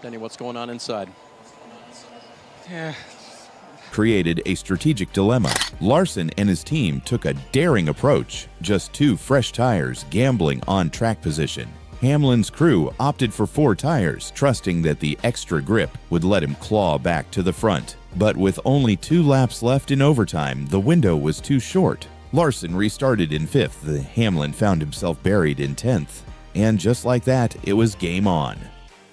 Denny, what's going on inside? Yeah. Created a strategic dilemma. Larson and his team took a daring approach, just 2 fresh tires gambling on track position. Hamlin's crew opted for 4 tires, trusting that the extra grip would let him claw back to the front. But with only 2 laps left in overtime, the window was too short. Larson restarted in 5th. Hamlin found himself buried in 10th. And just like that, it was game on.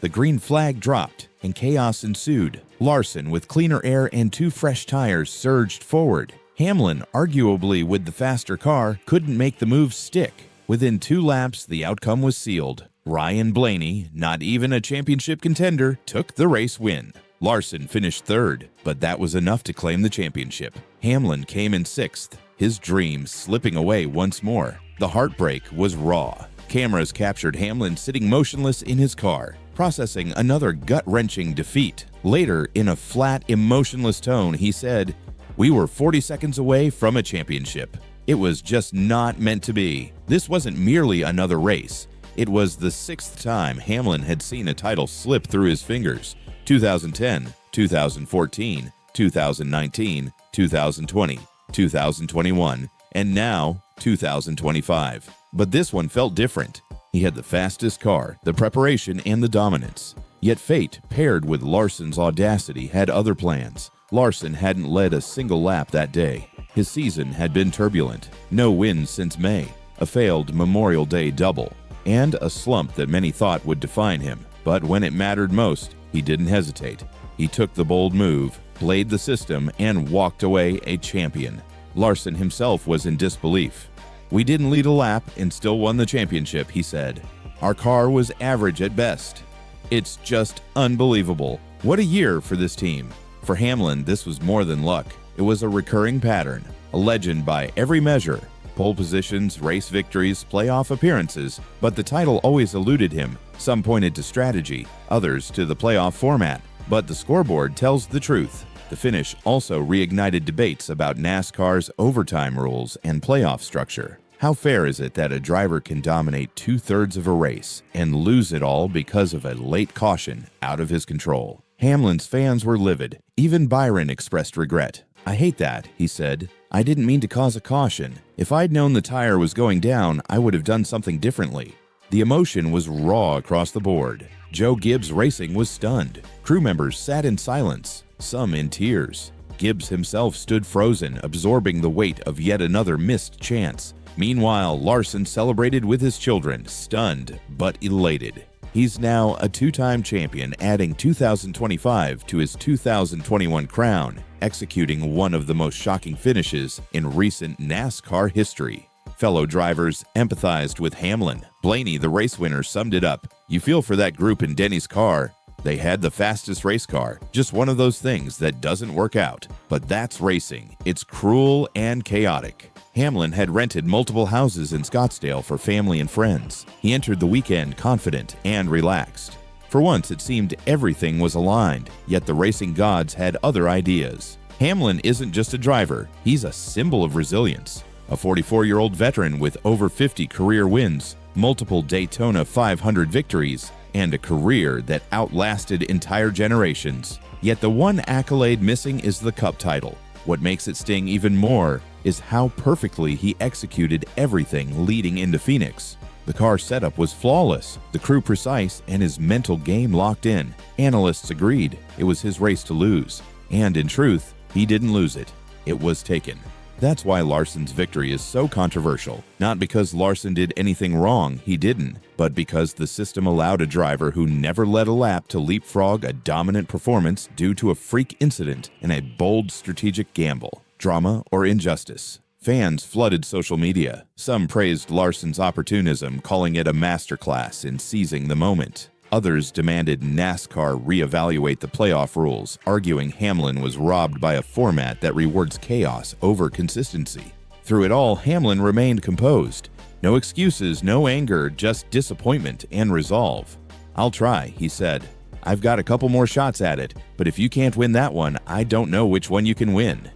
The green flag dropped, and chaos ensued. Larson, with cleaner air and 2 fresh tires, surged forward. Hamlin, arguably with the faster car, couldn't make the move stick. Within 2 laps, the outcome was sealed. Ryan Blaney, not even a championship contender, took the race win. Larson finished 3rd, but that was enough to claim the championship. Hamlin came in 6th, his dream slipping away once more. The heartbreak was raw. Cameras captured Hamlin sitting motionless in his car, processing another gut-wrenching defeat. Later, in a flat, emotionless tone, he said, "We were 40 seconds away from a championship. It was just not meant to be. This wasn't merely another race. It was the 6th time Hamlin had seen a title slip through his fingers. 2010, 2014, 2019, 2020, 2021, and now 2025. But this one felt different. He had the fastest car, the preparation, and the dominance. Yet fate, paired with Larson's audacity, had other plans. Larson hadn't led a single lap that day. His season had been turbulent. No wins since May, a failed Memorial Day double, and a slump that many thought would define him. But when it mattered most, he didn't hesitate. He took the bold move, played the system, and walked away a champion. Larson himself was in disbelief. "We didn't lead a lap and still won the championship," he said. "Our car was average at best. It's just unbelievable. What a year for this team." For Hamlin, this was more than luck. It was a recurring pattern, a legend by every measure. Pole positions, race victories, playoff appearances, but the title always eluded him. Some pointed to strategy, others to the playoff format. But the scoreboard tells the truth. The finish also reignited debates about NASCAR's overtime rules and playoff structure. How fair is it that a driver can dominate 2/3 of a race and lose it all because of a late caution out of his control? Hamlin's fans were livid. Even Byron expressed regret. "I hate that," he said. "I didn't mean to cause a caution. If I'd known the tire was going down, I would have done something differently." The emotion was raw across the board. Joe Gibbs Racing was stunned. Crew members sat in silence, some in tears. Gibbs himself stood frozen, absorbing the weight of yet another missed chance. Meanwhile, Larson celebrated with his children, stunned but elated. He's now a 2-time champion, adding 2025 to his 2021 crown, executing one of the most shocking finishes in recent NASCAR history. Fellow drivers empathized with Hamlin. Blaney, the race winner, summed it up. "You feel for that group in Denny's car. They had the fastest race car. Just one of those things that doesn't work out. But that's racing. It's cruel and chaotic." Hamlin had rented multiple houses in Scottsdale for family and friends. He entered the weekend confident and relaxed. For once, it seemed everything was aligned, yet the racing gods had other ideas. Hamlin isn't just a driver, he's a symbol of resilience. A 44-year-old veteran with over 50 career wins, multiple Daytona 500 victories, and a career that outlasted entire generations. Yet the one accolade missing is the Cup title. What makes it sting even more is how perfectly he executed everything leading into Phoenix. The car setup was flawless, the crew precise, and his mental game locked in. Analysts agreed it was his race to lose. And in truth, he didn't lose it. It was taken. That's why Larson's victory is so controversial. Not because Larson did anything wrong, he didn't, but because the system allowed a driver who never led a lap to leapfrog a dominant performance due to a freak incident and a bold strategic gamble. Drama or injustice. Fans flooded social media. Some praised Larson's opportunism, calling it a masterclass in seizing the moment. Others demanded NASCAR reevaluate the playoff rules, arguing Hamlin was robbed by a format that rewards chaos over consistency. Through it all, Hamlin remained composed. No excuses, no anger, just disappointment and resolve. "I'll try," he said. "I've got a couple more shots at it, but if you can't win that one, I don't know which one you can win."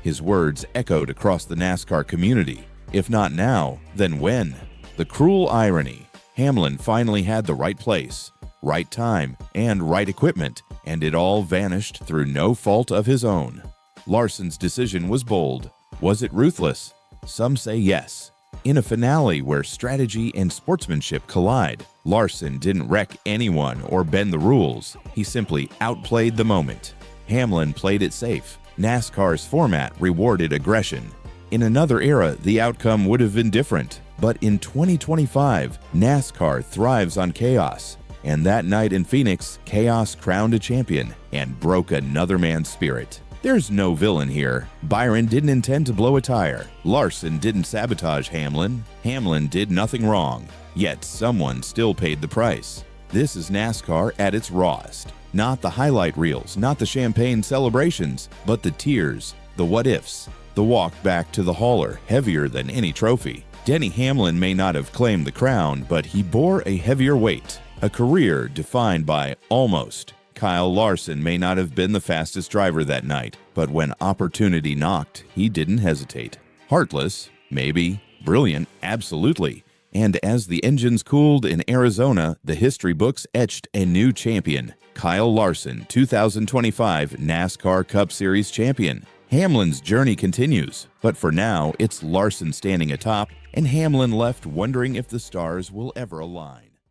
His words echoed across the NASCAR community. If not now, then when? The cruel irony. Hamlin finally had the right place. right time, and right equipment, and it all vanished through no fault of his own. Larson's decision was bold. Was it ruthless? Some say yes. In a finale where strategy and sportsmanship collide, Larson didn't wreck anyone or bend the rules. He simply outplayed the moment. Hamlin played it safe. NASCAR's format rewarded aggression. In another era, the outcome would have been different. But in 2025, NASCAR thrives on chaos. And that night in Phoenix, chaos crowned a champion and broke another man's spirit. There's no villain here. Byron didn't intend to blow a tire. Larson didn't sabotage Hamlin. Hamlin did nothing wrong. Yet someone still paid the price. This is NASCAR at its rawest. Not the highlight reels, not the champagne celebrations, but the tears, the what-ifs, the walk back to the hauler heavier than any trophy. Denny Hamlin may not have claimed the crown, but he bore a heavier weight. A career defined by almost. Kyle Larson may not have been the fastest driver that night, but when opportunity knocked, he didn't hesitate. Heartless? Maybe. Brilliant? Absolutely. And as the engines cooled in Arizona, the history books etched a new champion. Kyle Larson, 2025 NASCAR Cup Series champion. Hamlin's journey continues, but for now, it's Larson standing atop and Hamlin left wondering if the stars will ever align.